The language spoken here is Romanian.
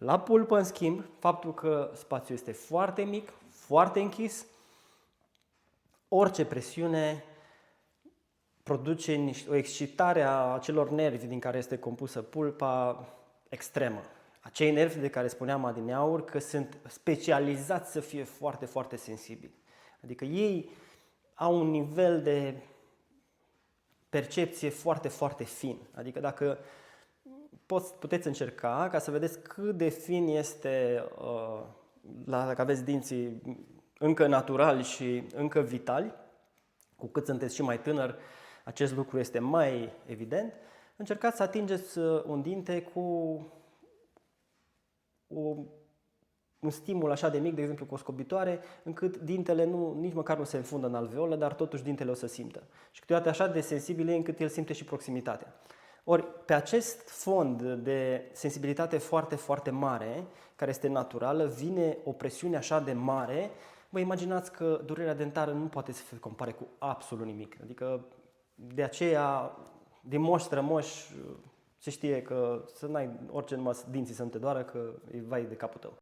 La pulpă, în schimb, faptul că spațiul este foarte mic, foarte închis, orice presiune produce o excitare a acelor nervi din care este compusă pulpa extremă. Acei nervi de care spuneam adineauri că sunt specializați să fie foarte, foarte sensibili. Adică ei au un nivel de percepție foarte, foarte fin. Adică dacă puteți încerca ca să vedeți cât de fin este, dacă aveți dinții încă naturali și încă vitali, cu cât sunteți și mai tânăr, acest lucru este mai evident. Încercați să atingeți un dinte cu un stimul așa de mic, de exemplu cu o scobitoare, încât dintele nici măcar nu se înfundă în alveolă, dar totuși dintele o să simtă. Și câteodată așa de sensibil e încât el simte și proximitatea. Ori, pe acest fond de sensibilitate foarte, foarte mare, care este naturală, vine o presiune așa de mare. Vă imaginați că durerea dentară nu poate să se compare cu absolut nimic. Adică, de aceea, din moș strămoș, se știe că să n-ai orice numai dinții să nu te doară, că e vai de capul tău.